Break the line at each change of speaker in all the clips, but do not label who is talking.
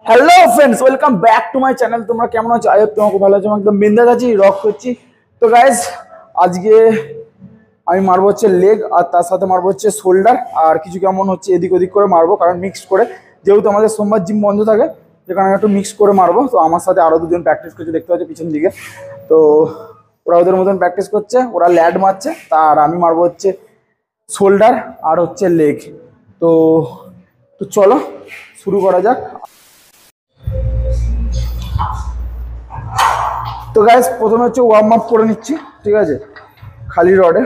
Hello friends, welcome back to my channel. তোমরা কেমন আছো? আই হোপ তোমাকে ভালো আছো। একদম বিন্দাস আছি, রক করছি। তো গাইজ, আজকে আমি মারবো হচ্ছে লেগ, আর তার সাথে মারবো হচ্ছে শোল্ডার, আর কিছু কেমন হচ্ছে এদিক ওদিক করে মারবো, কারণ মিক্স করে, যেহেতু আমাদের সোমবার জিম বন্ধ থাকে, সেখানে একটু মিক্স করে মারবো। তো আমার সাথে আরও দুজন প্র্যাকটিস করছে, দেখতে পাচ্ছি পিছন দিকে। তো ওরা ওদের মতন প্র্যাকটিস করছে, ওরা ল্যাড মারছে, তার আমি মারবো হচ্ছে শোল্ডার আর হচ্ছে লেগ। তো তো চলো শুরু করা যাক। তো গাইস, প্রথমে হচ্ছে ওয়ার্ম আপ করে নিচ্ছি, ঠিক আছে, খালি রডে।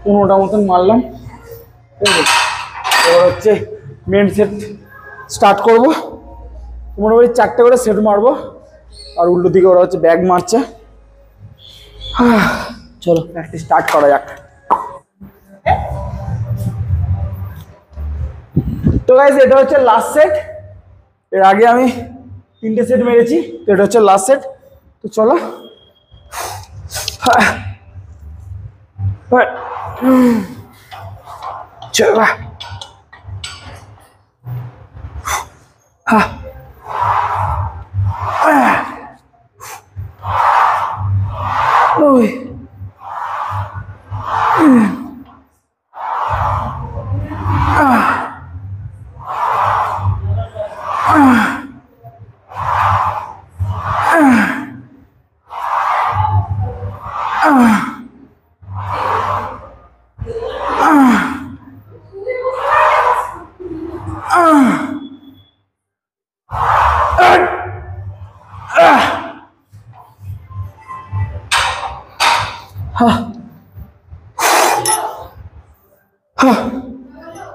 পনেরোটা মতন মারলাম, ঠিক আছে। এবার হচ্ছে মেন সেট স্টার্ট করবো। মোটামুটি 4টে করে সেট মারবো, আর উল্টো দিকে ওরা হচ্ছে ব্যাগ মারছে। চলো প্র্যাকটিস স্টার্ট করা যাক। তো গাইস, এটা হচ্ছে লাস্ট সেট। এর আগে আমি 3টে সেট মেরেছি, তো এটা হচ্ছে লাস্ট সেট। তো চলো। চলো।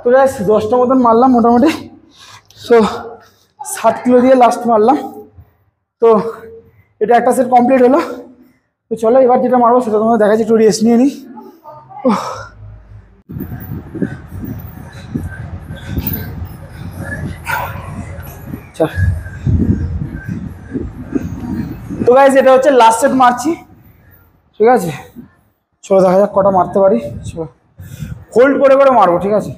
তো গাইস, 10টা মতন মারলাম মোটামুটি। তো 7 কিলো দিয়ে লাস্ট মারলাম। তো এটা একটা সেট কমপ্লিট হলো। তো চলো, এবার যেটা মারবো সেটা তোমাদের দেখাচ্ছি। একটু রেস্ট নিয়ে নিই। চল। তো গাইস, এটা হচ্ছে লাস্ট সেট মারছি, ঠিক আছে। চলো দেখা যাক কটা মারতে পারি। চলো, হোল্ড করে করে মারবো, ঠিক আছে।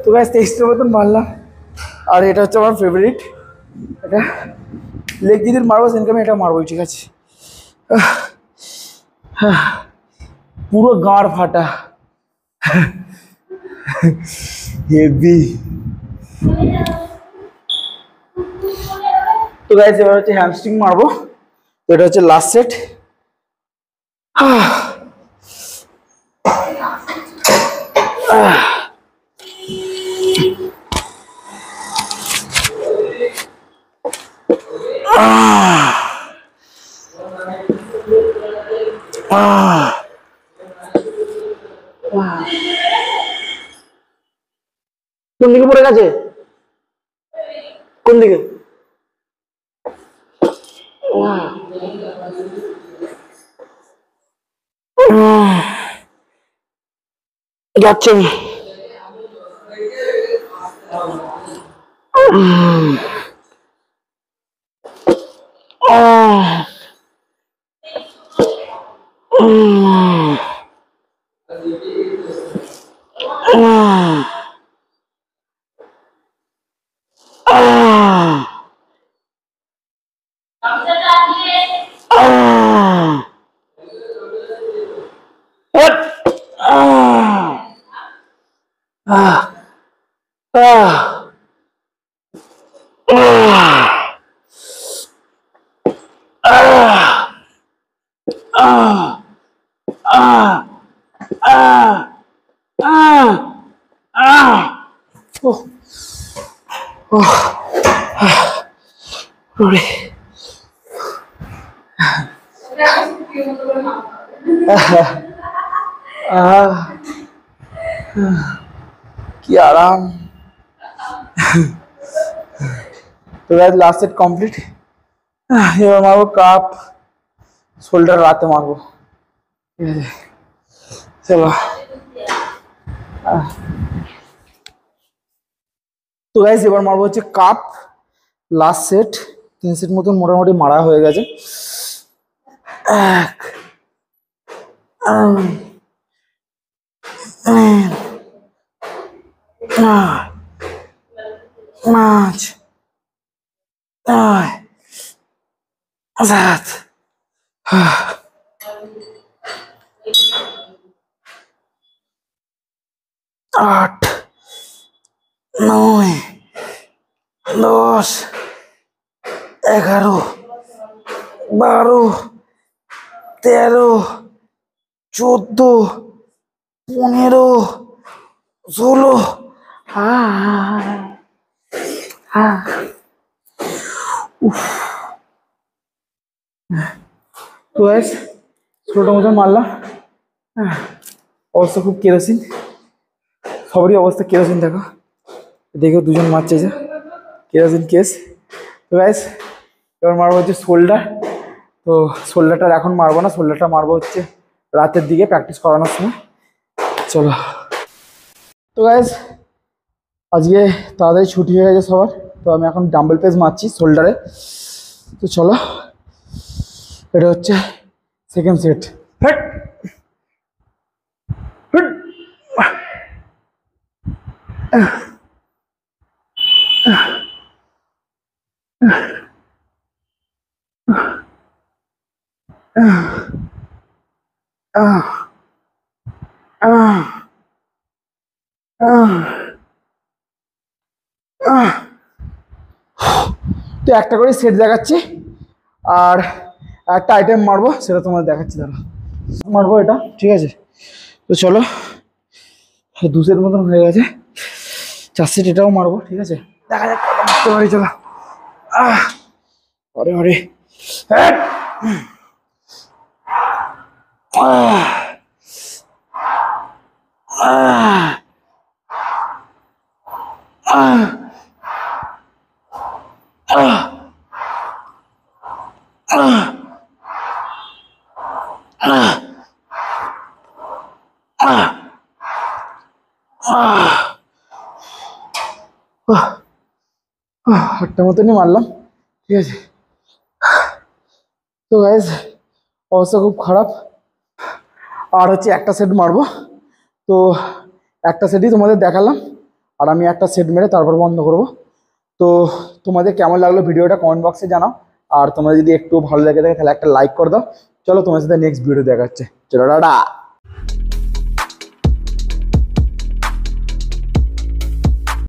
তো গাইস, 23টার মতন মারলাম, আর এটা হচ্ছে আমার ফেভারিট। এটা লেগ দিদির মারবো, সেখানে আমি এটা মারবোই, ঠিক আছে। পুরো গাঁড় ফাটা, হেভি। তো গাইস, এবার হচ্ছে হ্যামস্ট্রিং মারবো। তো এটা হচ্ছে লাস্ট সেট। কোন দিকে পড়ে গেছে? কোন দিকে? যাচ্ছে। কি আরাম। তো গাইস লাস্ট সেট কমপ্লিট। এবার মারবো কাপ, শোল্ডার রাতে মারবো, ঠিক আছে? চলো। তো গাইস এবার মারবো হচ্ছে কাপ, লাস্ট সেট। 3 সেট মতন মোটামুটি মারা হয়ে গেছে। এক, পাঁচ, ছয়, 7, 8, 9, 10, 11, 12, 13, 14, 15, 16। তো গাইস ছোটো মতো মারলাম। অবস্থা খুব কেরোসিন, সবারই অবস্থা কেরোসিন। দেখো দেখো দুজন মারছে যে কেরোসিন কেস। তো গাইস এবার মারবো হচ্ছে শোল্ডার। তো শোল্ডারটা এখন মারবো না, শোল্ডারটা মারবো হচ্ছে রাতের দিকে প্র্যাকটিস করানোর সময়। চলো। তো গাইস আজকে তাড়াতাড়ি ছুটি হয়ে গেছে সবার, তো আমি এখন ডাম্বেল প্রেস মারছি শোল্ডারে। তো চলো, এটা হচ্ছে সেকেন্ড সেট। তো একটা করে সেট দেখাচ্ছি, আর একটা আইটেম মারবো সেটা তোমাদের দেখাচ্ছি। দাঁড়া মারবো এটা, ঠিক আছে? তো চলো, 2 সেট মতন হয়ে গেছে, 4 সেট এটাও মারবো, ঠিক আছে? দেখা যাক কটা মারতে পারি। চলো। আরে আরে একটা মতনই মারলাম, ঠিক আছে? তো গাইস অবস্থা খুব খারাপ, আর হচ্ছে একটা সেট মারবো। তো একটা সেটই তোমাদের দেখালাম, আর আমি একটা সেট মেরে তারপর বন্ধ করব। তো তোমাদের কেমন লাগলো ভিডিওটা কমেন্ট বক্সে জানাও, আর তোমরা যদি একটু ভালো লেগে থাকে তাহলে একটা লাইক করে দাও। চলো তোমার সাথে নেক্সট ভিডিও দেখাচ্ছে। চলো টাটা।